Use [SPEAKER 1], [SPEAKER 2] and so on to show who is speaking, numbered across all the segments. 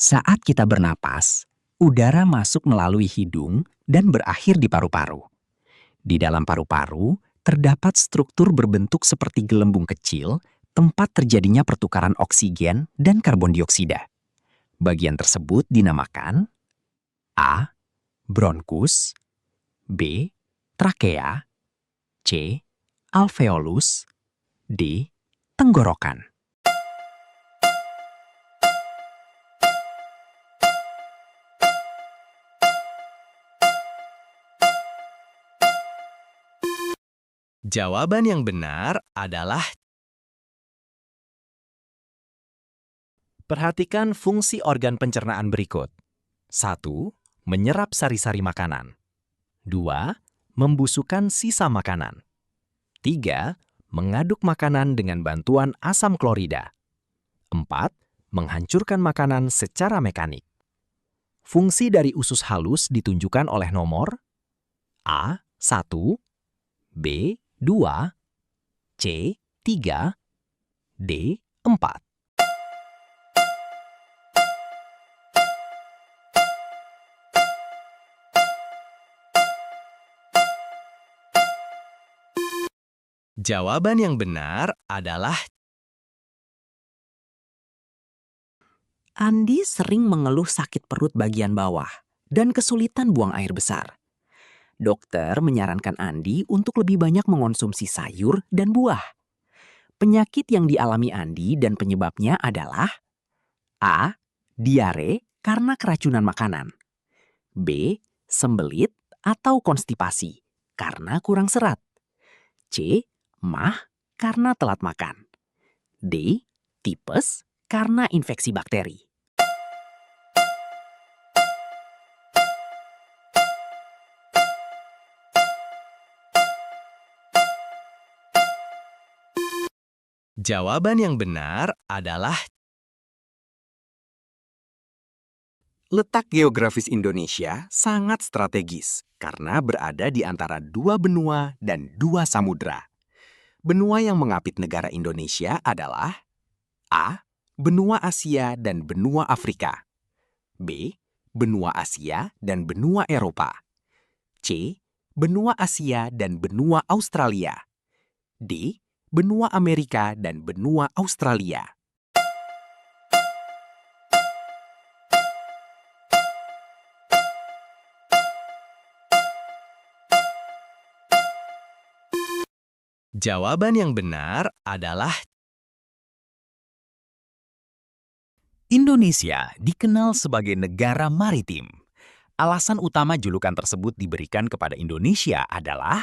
[SPEAKER 1] Saat kita bernapas, udara masuk melalui hidung dan berakhir di paru-paru. Di dalam paru-paru, terdapat struktur berbentuk seperti gelembung kecil, tempat terjadinya pertukaran oksigen dan karbon dioksida. Bagian tersebut dinamakan A. Bronkus, B. Trakea, C. Alveolus, D. Tenggorokan.
[SPEAKER 2] Jawaban yang benar adalah perhatikan fungsi organ pencernaan berikut. 1. Menyerap sari-sari makanan. 2. Membusukkan sisa makanan. 3. Mengaduk makanan dengan bantuan asam klorida. 4. Menghancurkan makanan secara mekanik. Fungsi dari usus halus ditunjukkan oleh nomor A. 1, B. 2, C. 3, D. 4. Jawaban yang benar adalah
[SPEAKER 1] Andi sering mengeluh sakit perut bagian bawah dan kesulitan buang air besar. Dokter menyarankan Andi untuk lebih banyak mengonsumsi sayur dan buah. Penyakit yang dialami Andi dan penyebabnya adalah A. Diare karena keracunan makanan. B. Sembelit atau konstipasi karena kurang serat. C. Mah karena telat makan. D. Tipes karena infeksi bakteri.
[SPEAKER 2] jawaban yang benar adalah
[SPEAKER 3] Letak geografis Indonesia sangat strategis karena berada di antara dua benua dan dua samudra. Benua yang mengapit negara Indonesia adalah A. Benua Asia dan benua Afrika. B. Benua Asia dan benua Eropa. C. Benua Asia dan benua Australia. D. Benua Amerika dan benua Australia.
[SPEAKER 2] jawaban yang benar adalah
[SPEAKER 4] Indonesia dikenal sebagai negara maritim. Alasan utama julukan tersebut diberikan kepada Indonesia adalah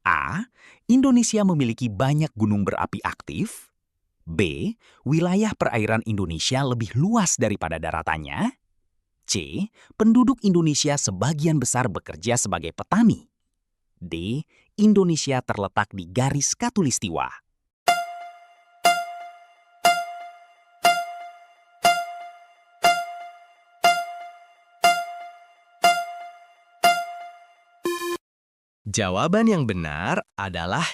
[SPEAKER 4] A. Indonesia memiliki banyak gunung berapi aktif. B. Wilayah perairan Indonesia lebih luas daripada daratannya. C. Penduduk Indonesia sebagian besar bekerja sebagai petani. D. Indonesia terletak di garis khatulistiwa.
[SPEAKER 2] jawaban yang benar adalah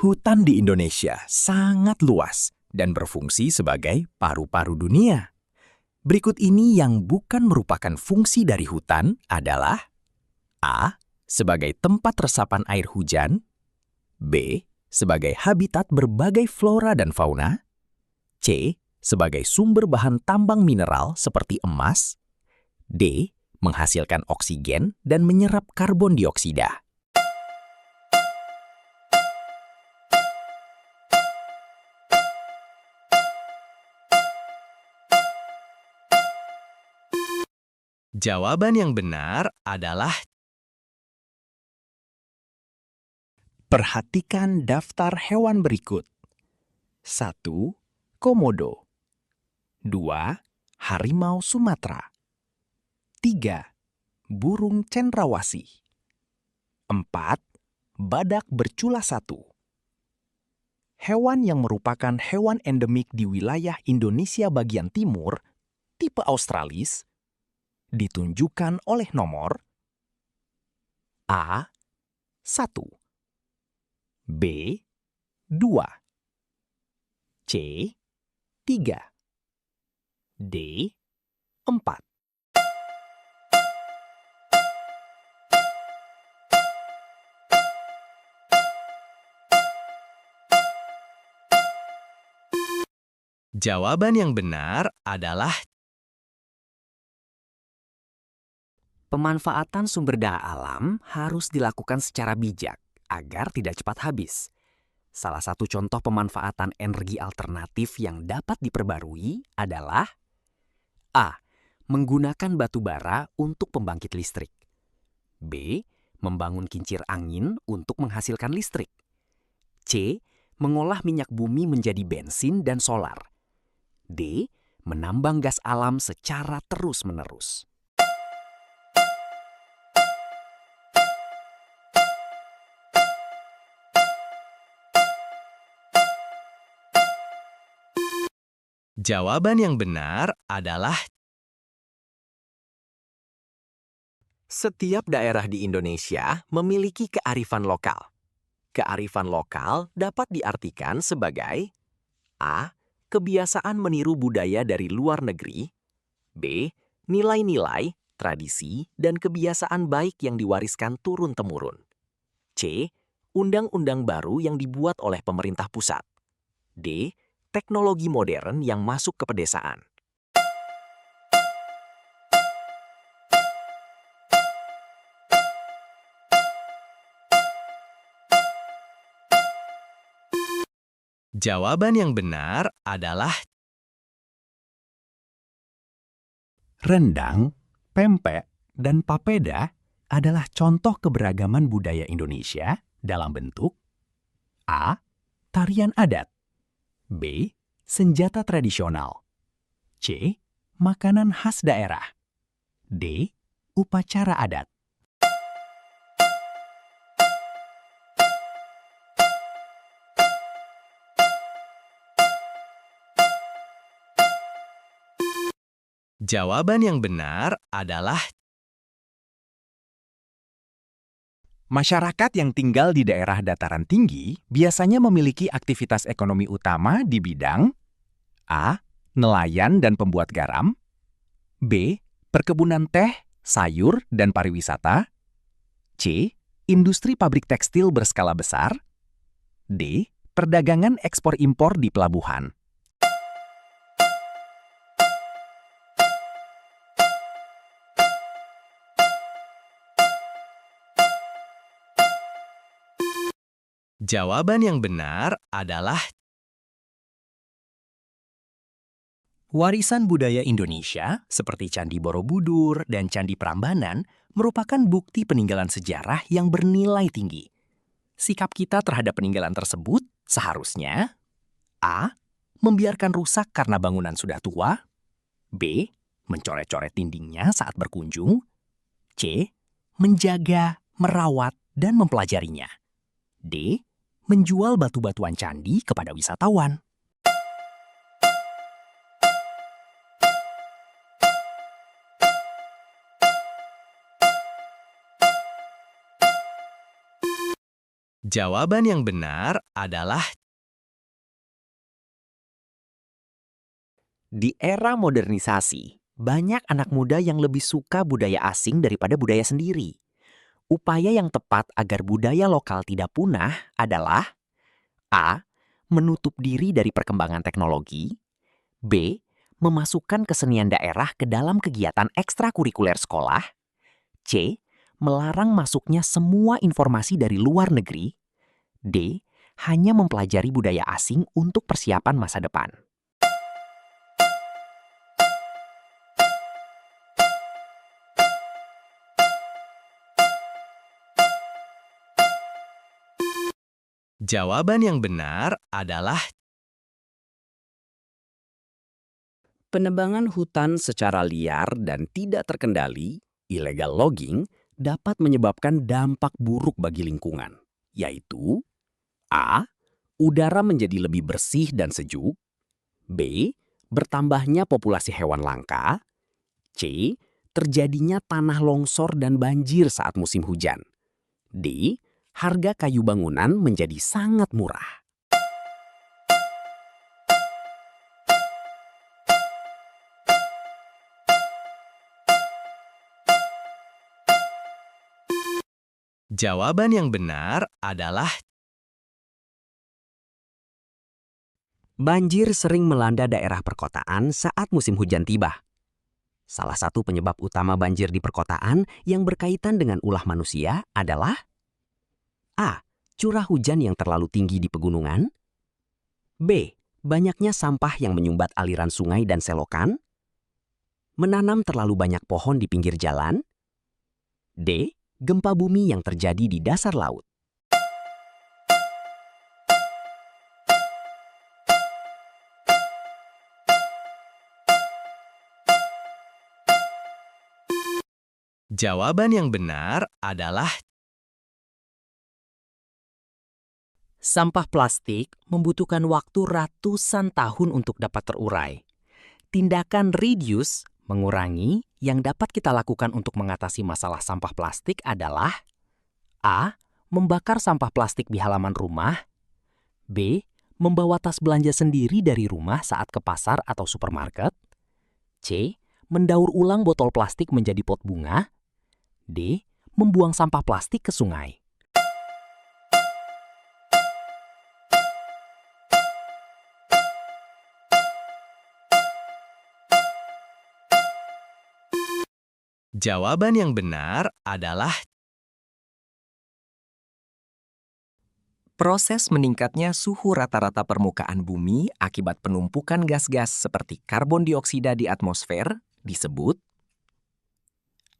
[SPEAKER 4] Hutan di Indonesia sangat luas dan berfungsi sebagai paru-paru dunia. Berikut ini yang bukan merupakan fungsi dari hutan adalah A. Sebagai tempat resapan air hujan. B. Sebagai habitat berbagai flora dan fauna. C. Sebagai sumber bahan tambang mineral seperti emas. D. Menghasilkan oksigen dan menyerap karbon dioksida.
[SPEAKER 2] jawaban yang benar adalah
[SPEAKER 4] Perhatikan daftar hewan berikut. 1. Komodo. 2. Harimau Sumatera. 3. Burung cendrawasih. 4. Badak bercula 1. Hewan yang merupakan hewan endemik di wilayah Indonesia bagian timur, tipe Australis, ditunjukkan oleh nomor A. 1, B. 2, C. 3. D. 4.
[SPEAKER 2] Jawaban yang benar adalah
[SPEAKER 1] Pemanfaatan sumber daya alam harus dilakukan secara bijak agar tidak cepat habis. Salah satu contoh pemanfaatan energi alternatif yang dapat diperbarui adalah A. Menggunakan batu bara untuk pembangkit listrik. B. Membangun kincir angin untuk menghasilkan listrik. C. Mengolah minyak bumi menjadi bensin dan solar. D. Menambang gas alam secara terus-menerus.
[SPEAKER 2] jawaban yang benar adalah
[SPEAKER 3] Setiap daerah di Indonesia memiliki kearifan lokal. Kearifan lokal dapat diartikan sebagai A. Kebiasaan meniru budaya dari luar negeri. B. Nilai-nilai, tradisi, dan kebiasaan baik yang diwariskan turun-temurun. C. Undang-undang baru yang dibuat oleh pemerintah pusat. D. Teknologi modern yang masuk ke pedesaan.
[SPEAKER 2] jawaban yang benar adalah
[SPEAKER 4] Rendang, pempek, dan papeda adalah contoh keberagaman budaya Indonesia dalam bentuk A. Tarian adat. B. Senjata tradisional. C. Makanan khas daerah. D. Upacara adat.
[SPEAKER 2] jawaban yang benar adalah
[SPEAKER 4] Masyarakat yang tinggal di daerah dataran tinggi biasanya memiliki aktivitas ekonomi utama di bidang A. Nelayan dan pembuat garam. B. Perkebunan teh, sayur, dan pariwisata. C. Industri pabrik tekstil berskala besar. D. Perdagangan ekspor-impor di pelabuhan.
[SPEAKER 2] jawaban yang benar adalah
[SPEAKER 1] Warisan budaya Indonesia seperti Candi Borobudur dan Candi Prambanan merupakan bukti peninggalan sejarah yang bernilai tinggi. Sikap kita terhadap peninggalan tersebut seharusnya A. Membiarkan rusak karena bangunan sudah tua. B. Mencoret-coret dindingnya saat berkunjung. C. Menjaga, merawat, dan mempelajarinya. D. Menjual batu-batuan candi kepada wisatawan.
[SPEAKER 2] jawaban yang benar adalah
[SPEAKER 1] Di era modernisasi, banyak anak muda yang lebih suka budaya asing daripada budaya sendiri. Upaya yang tepat agar budaya lokal tidak punah adalah A. Menutup diri dari perkembangan teknologi. B. Memasukkan kesenian daerah ke dalam kegiatan ekstrakurikuler sekolah. C. Melarang masuknya semua informasi dari luar negeri. D. Hanya mempelajari budaya asing untuk persiapan masa depan.
[SPEAKER 2] jawaban yang benar adalah
[SPEAKER 1] Penebangan hutan secara liar dan tidak terkendali, illegal logging, dapat menyebabkan dampak buruk bagi lingkungan, yaitu A. Udara menjadi lebih bersih dan sejuk. B. Bertambahnya populasi hewan langka. C. Terjadinya tanah longsor dan banjir saat musim hujan. D. Harga kayu bangunan menjadi sangat murah.
[SPEAKER 2] Jawaban yang benar adalah
[SPEAKER 1] Banjir sering melanda daerah perkotaan saat musim hujan tiba. Salah satu penyebab utama banjir di perkotaan yang berkaitan dengan ulah manusia adalah A. Curah hujan yang terlalu tinggi di pegunungan. B. Banyaknya sampah yang menyumbat aliran sungai dan selokan. Menanam terlalu banyak pohon di pinggir jalan. D. Gempa bumi yang terjadi di dasar laut.
[SPEAKER 2] jawaban yang benar adalah
[SPEAKER 1] Sampah plastik membutuhkan waktu ratusan tahun untuk dapat terurai. Tindakan reduce, mengurangi, yang dapat kita lakukan untuk mengatasi masalah sampah plastik adalah A. Membakar sampah plastik di halaman rumah. B. Membawa tas belanja sendiri dari rumah saat ke pasar atau supermarket. C. Mendaur ulang botol plastik menjadi pot bunga. D. Membuang sampah plastik ke sungai.
[SPEAKER 2] jawaban yang benar adalah
[SPEAKER 3] Proses meningkatnya suhu rata-rata permukaan bumi akibat penumpukan gas-gas seperti karbon dioksida di atmosfer disebut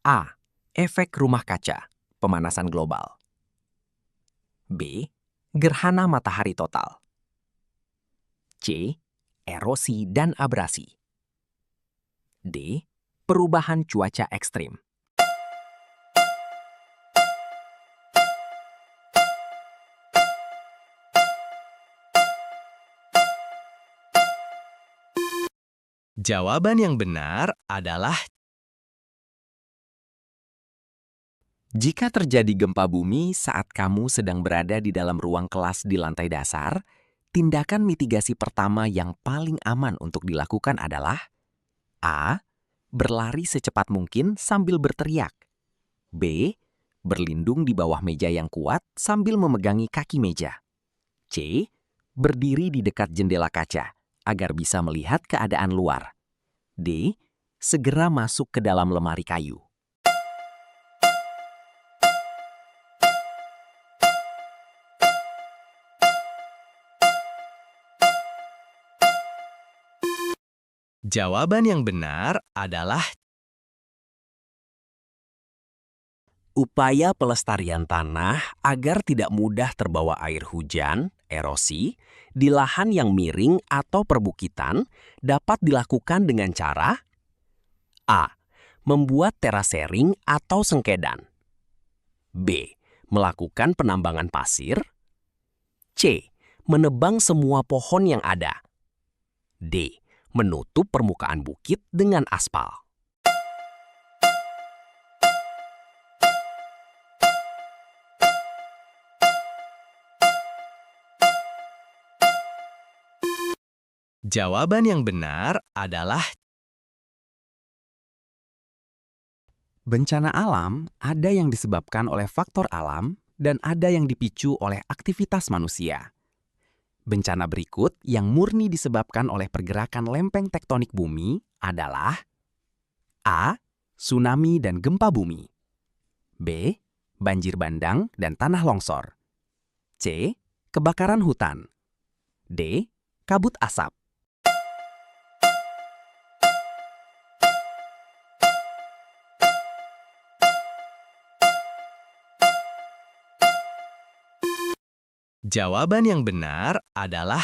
[SPEAKER 3] A. Efek rumah kaca, pemanasan global. B. Gerhana matahari total. C. Erosi dan abrasi. D. Perubahan cuaca ekstrim.
[SPEAKER 2] jawaban yang benar adalah
[SPEAKER 3] Jika terjadi gempa bumi saat kamu sedang berada di dalam ruang kelas di lantai dasar, tindakan mitigasi pertama yang paling aman untuk dilakukan adalah A. Berlari secepat mungkin sambil berteriak. B. Berlindung di bawah meja yang kuat sambil memegangi kaki meja. C. Berdiri di dekat jendela kaca agar bisa melihat keadaan luar. D. Segera masuk ke dalam lemari kayu.
[SPEAKER 2] jawaban yang benar adalah
[SPEAKER 1] Upaya pelestarian tanah agar tidak mudah terbawa air hujan, erosi, di lahan yang miring atau perbukitan dapat dilakukan dengan cara A. Membuat terasering atau sengkedan. B. Melakukan penambangan pasir. C. Menebang semua pohon yang ada. D. Menutup permukaan bukit dengan aspal.
[SPEAKER 2] jawaban yang benar adalah
[SPEAKER 3] Bencana alam ada yang disebabkan oleh faktor alam dan ada yang dipicu oleh aktivitas manusia. Bencana berikut yang murni disebabkan oleh pergerakan lempeng tektonik bumi adalah A. Tsunami dan gempa bumi. B. Banjir bandang dan tanah longsor. C. Kebakaran hutan. D. Kabut asap.
[SPEAKER 2] jawaban yang benar adalah